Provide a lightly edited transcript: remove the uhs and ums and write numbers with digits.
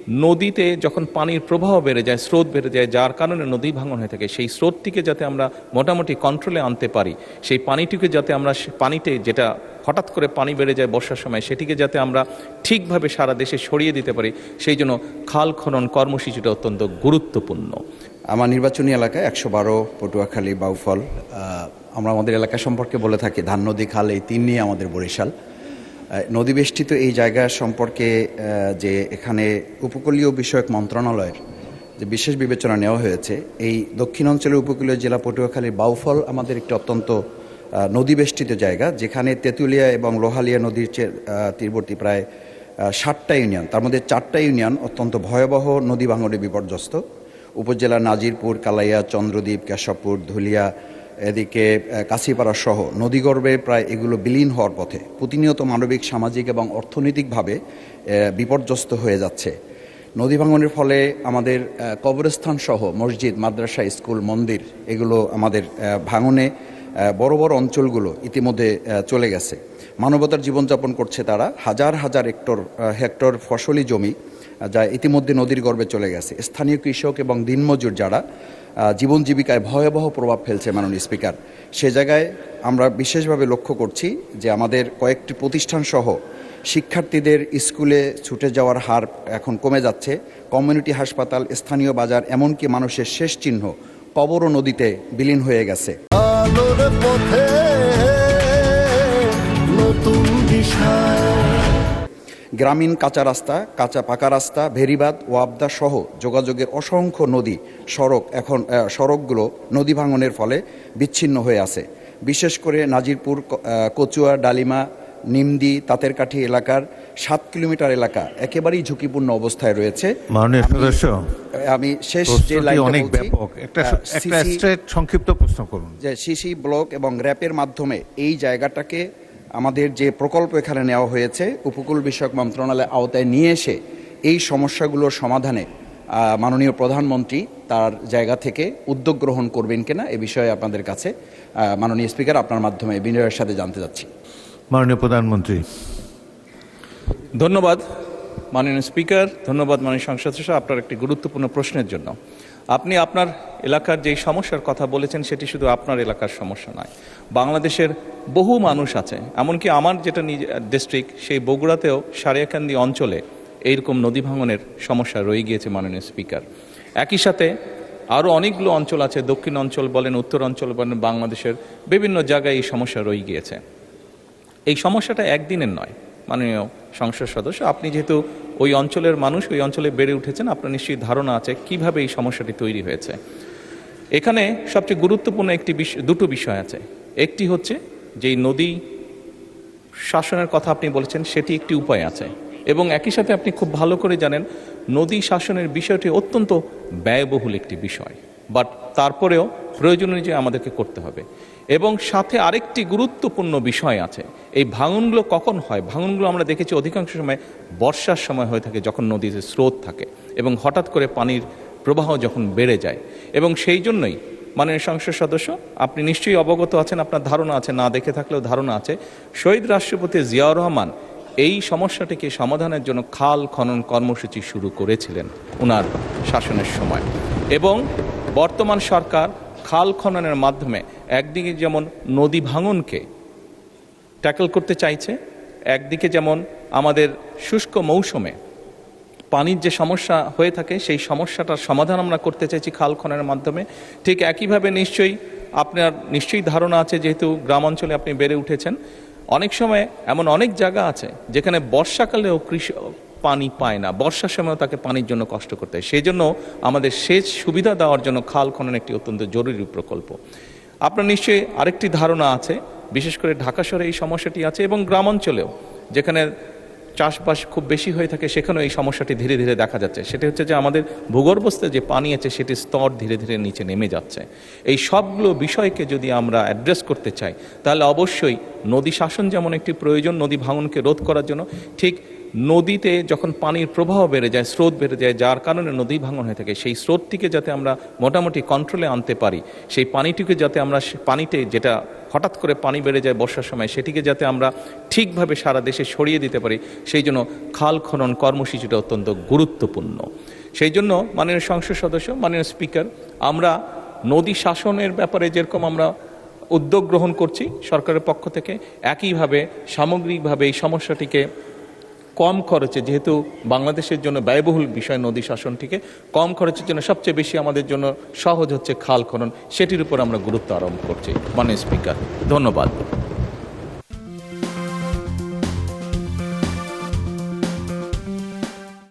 নদীতে যখন পানির প্রবাহ বেড়ে যায়, স্রোত বেড়ে যায়, যার কারণে নদী ভাঙন হয়ে থাকে, সেই স্রোতটিকে যাতে আমরা মোটামুটি কন্ট্রোলে আনতে পারি, সেই পানিটিকে যাতে আমরা পানিতে যেটা হঠাৎ করে পানি বেড়ে যায় বর্ষার সময়, সেটিকে যাতে আমরা ঠিকভাবে সারা দেশে ছড়িয়ে দিতে পারি, সেই জন্য খাল খনন কর্মসূচিটা অত্যন্ত গুরুত্বপূর্ণ। আমার নির্বাচনী এলাকায় ১১২ পটুয়াখালী বাউফল, আমরা আমাদের এলাকা সম্পর্কে বলে থাকি ধান নদী খাল, এই তিন নিয়ে আমাদের বরিশাল। নদীবেষ্টিত এই জায়গা সম্পর্কে যে এখানে উপকূলীয় বিষয়ক মন্ত্রণালয়ের যে বিশেষ বিবেচনা নেওয়া হয়েছে, এই দক্ষিণাঞ্চলের উপকূলীয় জেলা পটুয়াখালীর বাউফল আমাদের একটি অত্যন্ত নদীবেষ্টিত জায়গা, যেখানে তেঁতুলিয়া এবং লোহালিয়া নদীর তীরবর্তী প্রায় 60টা ইউনিয়ন, তার মধ্যে 4টা ইউনিয়ন অত্যন্ত ভয়াবহ নদী ভাঙনে বিপর্যস্ত। উপজেলার নাজিরপুর, কালাইয়া, চন্দ্রদ্বীপ, কেশবপুর, ধুলিয়া, এদিকে কাশিপাড়া সহ নদীগর্ভে প্রায় এগুলো বিলীন হওয়ার পথে, প্রতিনিয়ত মানবিক, সামাজিক এবং অর্থনৈতিকভাবে বিপর্যস্ত হয়ে যাচ্ছে। নদী ভাঙনের ফলে আমাদের কবরস্থান সহ মসজিদ, মাদ্রাসা, স্কুল, মন্দির এগুলো আমাদের ভাঙনে বড় বড় অঞ্চলগুলো ইতিমধ্যে চলে গেছে। মানবতার জীবনযাপন করছে তারা, হাজার হাজার হেক্টর ফসলি জমি যা ইতিমধ্যে নদীর গর্ভে চলে গেছে। স্থানীয় কৃষক এবং দিনমজুর যারা জীবন জীবিকায় ভয়াবহ প্রভাব ফেলছে মাননীয় স্পিকার, সে জায়গায় আমরা বিশেষভাবে লক্ষ্য করছি যে আমাদের কয়েকটি প্রতিষ্ঠান সহ শিক্ষার্থীদের স্কুলে ছুটে যাওয়ার হার এখন কমে যাচ্ছে। কমিউনিটি হাসপাতাল, স্থানীয় বাজার, এমনকি মানুষের শেষ চিহ্ন কবরও নদীতে বিলীন হয়ে গেছে। গ্রামীণ কাঁচা রাস্তা, কাঁচা পাকা রাস্তা, ভেরিবাঁধ, ওয়াবদা সহ যোগাযোগের অসংখ্য নদী সড়কগুলো নদী ভাঙনের ফলে বিচ্ছিন্ন হয়ে আছে। বিশেষ করে নাজিরপুর, কচুয়া, ডালিমা, নিমদি, তাঁতেরকাঠি এলাকার 7 কিলোমিটার এলাকা একেবারেই ঝুঁকিপূর্ণ অবস্থায় রয়েছে। মাননীয় সদস্য, আমি শেষ যে অনেক ব্যাপক একটা সংক্ষিপ্ত প্রশ্ন করুন। যে সিসি ব্লক এবং র্যাপের মাধ্যমে এই জায়গাটাকে আমাদের যে প্রকল্প এখানে নেওয়া হয়েছে উপকূল বিষয়ক মন্ত্রণালয়ের আওতায় নিয়ে এসে এই সমস্যাগুলোর সমাধানে মাননীয় প্রধানমন্ত্রী তার জায়গা থেকে উদ্যোগ গ্রহণ করবেন কিনা এ বিষয়ে আপনাদের কাছে মাননীয় স্পিকার আপনার মাধ্যমে বিনয়ের সাথে জানতে চাচ্ছি। মাননীয় প্রধানমন্ত্রী। ধন্যবাদ মাননীয় স্পিকার, ধন্যবাদ মাননীয় সংসদ সদস্য আপনার একটি গুরুত্বপূর্ণ প্রশ্নের জন্য। আপনি আপনার এলাকার যেই সমস্যার কথা বলেছেন সেটি শুধু আপনার এলাকার সমস্যা নয়, বাংলাদেশের বহু মানুষ আছে। এমনকি আমার যেটা ডিস্ট্রিক্ট, সেই বগুড়াতেও সারিয়াকান্দি অঞ্চলে এইরকম নদী ভাঙনের সমস্যা রয়ে গিয়েছে মাননীয় স্পিকার। একই সাথে আরও অনেকগুলো অঞ্চল আছে, দক্ষিণ অঞ্চল বলেন, উত্তর অঞ্চল বলেন, বাংলাদেশের বিভিন্ন জায়গায় এই সমস্যা রয়ে গিয়েছে। এই সমস্যাটা একদিনের নয় মাননীয় সংসদ সদস্য, আপনি যেহেতু ওই অঞ্চলের মানুষ, ওই অঞ্চলে বেড়ে উঠেছেন, আপনার নিশ্চয়ই ধারণা আছে কিভাবে এই সমস্যাটি তৈরি হয়েছে। এখানে সবচেয়ে গুরুত্বপূর্ণ দুটো বিষয় আছে। একটি হচ্ছে যে নদী শাসনের কথা আপনি বলেছেন, সেটি একটি উপায় আছে, এবং একই সাথে আপনি খুব ভালো করে জানেন নদী শাসনের বিষয়টি অত্যন্ত ব্যয়বহুল একটি বিষয়, বাট তারপরেও প্রয়োজন অনুযায়ী আমাদেরকে করতে হবে। এবং সাথে আরেকটি গুরুত্বপূর্ণ বিষয় আছে, এই ভাঙনগুলো কখন হয়? ভাঙনগুলো আমরা দেখেছি অধিকাংশ সময় বর্ষার সময় হয়ে থাকে, যখন নদীতে স্রোত থাকে এবং হঠাৎ করে পানির প্রবাহ যখন বেড়ে যায়। এবং সেই জন্যই মাননীয় সংসদ সদস্য, আপনি নিশ্চয়ই অবগত আছেন, আপনার ধারণা আছে, না দেখে থাকলেও ধারণা আছে, শহীদ রাষ্ট্রপতি জিয়াউর রহমান এই সমস্যাটিকে সমাধানের জন্য খাল খনন কর্মসূচি শুরু করেছিলেন ওনার শাসনের সময়। এবং বর্তমান সরকার খাল খননের মাধ্যমে একদিকে যেমন নদী ভাঙনকে ট্যাকল করতে চাইছে, একদিকে যেমন আমাদের শুষ্ক মৌসুমে পানির যে সমস্যা হয়ে থাকে সেই সমস্যাটার সমাধান আমরা করতে চাইছি খাল খননের মাধ্যমে। ঠিক একইভাবে আপনার নিশ্চয়ই ধারণা আছে, যেহেতু গ্রাম অঞ্চলে আপনি বেড়ে উঠেছেন, অনেক সময় এমন অনেক জায়গা আছে যেখানে বর্ষাকালেও কৃষক পানি পায় না, বর্ষার সময়ও তাকে পানির জন্য কষ্ট করতে হয়। সেই জন্য আমাদের সেচ সুবিধা দেওয়ার জন্য খাল খনন একটি অত্যন্ত জরুরি প্রকল্প। আপনার নিশ্চয়ই আরেকটি ধারণা আছে, বিশেষ করে ঢাকা শহরে এই সমস্যাটি আছে, এবং গ্রাম অঞ্চলেও যেখানে চাষবাস খুব বেশি হয়ে থাকে সেখানেও এই সমস্যাটি ধীরে ধীরে দেখা যাচ্ছে। সেটি হচ্ছে যে আমাদের ভূগর্ভস্থ যে পানি আছে সেটির স্তর ধীরে ধীরে নিচে নেমে যাচ্ছে। এই সবগুলো বিষয়কে যদি আমরা অ্যাড্রেস করতে চাই, তাহলে অবশ্যই নদী শাসন যেমন একটি প্রয়োজন নদী ভাঙনকে রোধ করার জন্য, ঠিক নদীতে যখন পানির প্রবাহ বেড়ে যায়, স্রোত বেড়ে যায়, যার কারণে নদী ভাঙন হয়ে থাকে, সেই স্রোতটিকে যাতে আমরা মোটামুটি কন্ট্রোলে আনতে পারি, সেই পানিটিকে যাতে আমরা পানিতে যেটা হঠাৎ করে পানি বেড়ে যায় বর্ষার সময়, সেটিকে যাতে আমরা ঠিকভাবে সারা দেশে ছড়িয়ে দিতে পারি, সেই জন্য খাল খনন কর্মসূচিটা অত্যন্ত গুরুত্বপূর্ণ। সেই জন্য মাননীয় সংসদ সদস্য, মাননীয় স্পিকার, আমরা নদী শাসনের ব্যাপারে যেরকম আমরা উদ্যোগ গ্রহণ করছি সরকারের পক্ষ থেকে, একইভাবে সামগ্রিকভাবে এই সমস্যাটিকে কম খরচে, যেহেতু বাংলাদেশের জন্য ব্যয়বহুল বিষয় নদী শাসনটিকে কম খরচের জন্য সবচেয়ে বেশি আমাদের জন্য সহজ হচ্ছে খাল খনন, সেটির উপর আমরা গুরুত্ব আরোপ করছি। মাননীয় স্পিকার, ধন্যবাদ।